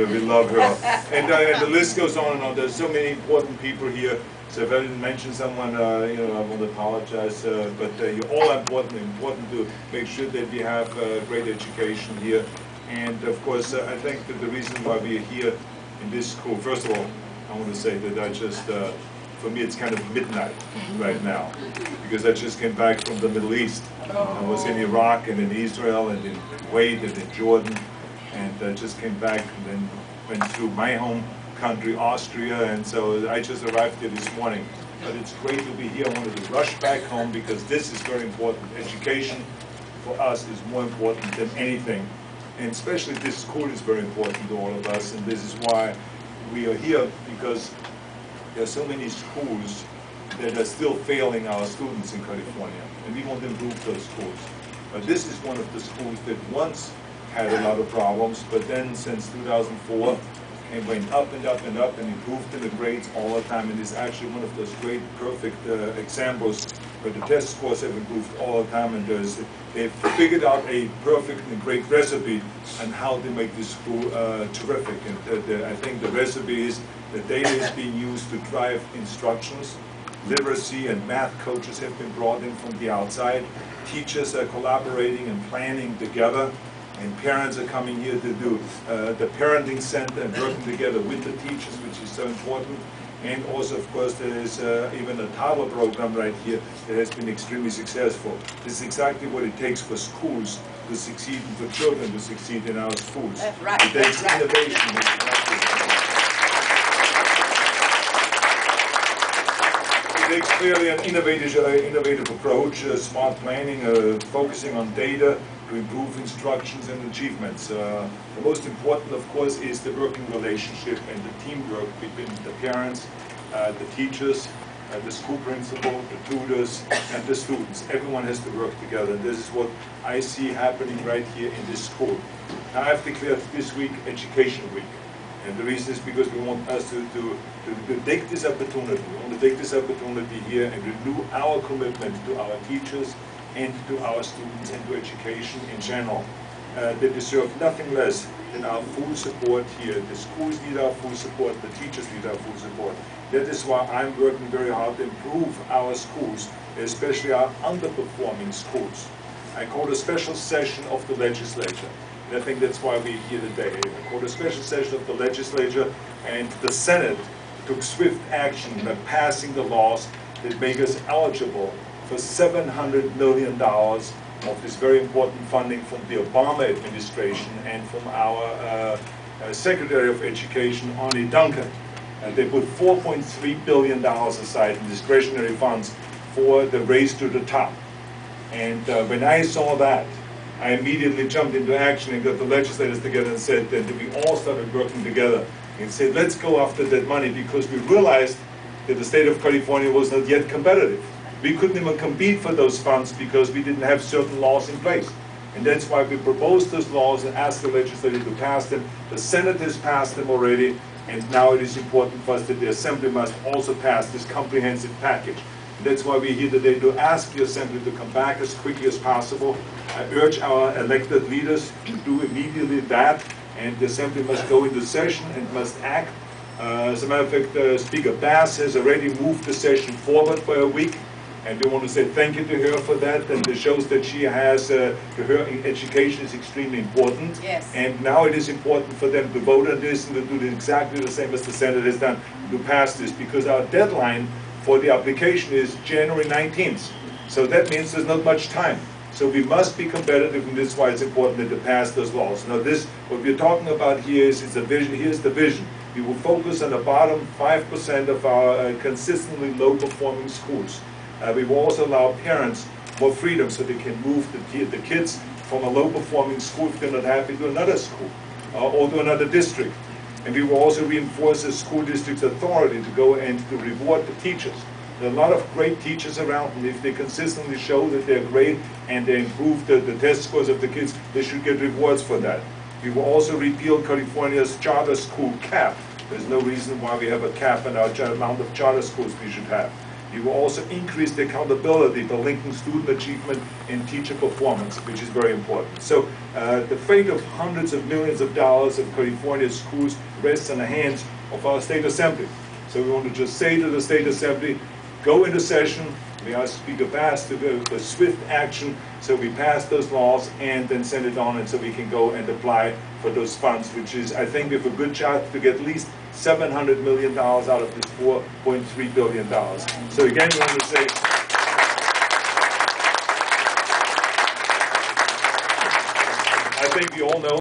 we love her. And the list goes on and on. There's so many important people here. So if I didn't mention someone, you know, I want to apologize. But you're all important to make sure that we have great education here. And of course, I think that the reason why we are here in this school, first of all, I want to say that I just, for me, it's kind of midnight right now, because I just came back from the Middle East. I was in Iraq and in Israel and in Kuwait and in Jordan, and I just came back and then went to my home country, Austria, and so I just arrived here this morning. But it's great to be here. I wanted to rush back home because this is very important. Education for us is more important than anything, and especially this school is very important to all of us, and this is why we are here, because there are so many schools that are still failing our students in California, and we want to improve those schools. But this is one of the schools that once had a lot of problems, but then since 2004, it went up and up and up and improved in the grades all the time, and is actually one of those great, perfect examples where the test scores have improved all the time, and they've figured out a perfect and great recipe on how to make this school terrific. And I think the recipe is the data is being used to drive instructions. Literacy and math coaches have been brought in from the outside. Teachers are collaborating and planning together. And parents are coming here to do the parenting center and working together with the teachers, which is so important. And also, of course, there is even a toddler program right here that has been extremely successful. This is exactly what it takes for schools to succeed and for children to succeed in our schools. That's right. It takes innovation. It takes clearly an innovative approach, smart planning, focusing on data, to improve instructions and achievements. The most important, of course, is the working relationship and the teamwork between the parents, the teachers, the school principal, the tutors, and the students. Everyone has to work together. And this is what I see happening right here in this school. Now, I've declared this week Education Week. And the reason is because we want us to take this opportunity. We want to take this opportunity here and renew our commitment to our teachers and to our students and to education in general. They deserve nothing less than our full support here. The schools need our full support, the teachers need our full support. That is why I'm working very hard to improve our schools, especially our underperforming schools. I called a special session of the legislature, and I think that's why we're here today. I called a special session of the legislature, and the Senate took swift action by passing the laws that make us eligible for $700 million of this very important funding from the Obama administration and from our Secretary of Education, Arne Duncan. They put $4.3 billion aside in discretionary funds for the race to the top. And when I saw that, I immediately jumped into action and got the legislators together and said that we all started working together and said, let's go after that money, because we realized that the state of California was not yet competitive. We couldn't even compete for those funds because we didn't have certain laws in place. And that's why we proposed those laws and asked the legislature to pass them. The Senate has passed them already, and now it is important for us that the Assembly must also pass this comprehensive package. And that's why we're here today, to ask the Assembly to come back as quickly as possible. I urge our elected leaders to do immediately that, and the Assembly must go into session and must act. As a matter of fact, Speaker Bass has already moved the session forward by a week. And we want to say thank you to her for that, and it shows that she has, to her education is extremely important. Yes. And now it is important for them to vote on this and to do exactly the same as the Senate has done, to pass this, because our deadline for the application is January 19th. So that means there's not much time. So we must be competitive, and that's why it's important to pass those laws. Now this, what we're talking about here is a vision. Here's the vision. We will focus on the bottom 5% of our consistently low-performing schools. We will also allow parents more freedom so they can move the kids from a low-performing school if they're not happy to another school or to another district. And we will also reinforce the school district's authority to go and to reward the teachers. There are a lot of great teachers around, and if they consistently show that they're great and they improve the test scores of the kids, they should get rewards for that. We will also repeal California's charter school cap. There's no reason why we have a cap on our amount of charter schools we should have. You will also increase the accountability by linking student achievement and teacher performance, which is very important. So the fate of hundreds of millions of dollars of California schools rests in the hands of our state assembly. So we want to just say to the state assembly, go into session. We ask Speaker Bass to do the swift action, so we pass those laws and then send it on, and so we can go and apply for those funds, which is, I think, we have a good chance to get at least $700 million out of this $4.3 billion. So again, we want to say, I think we all know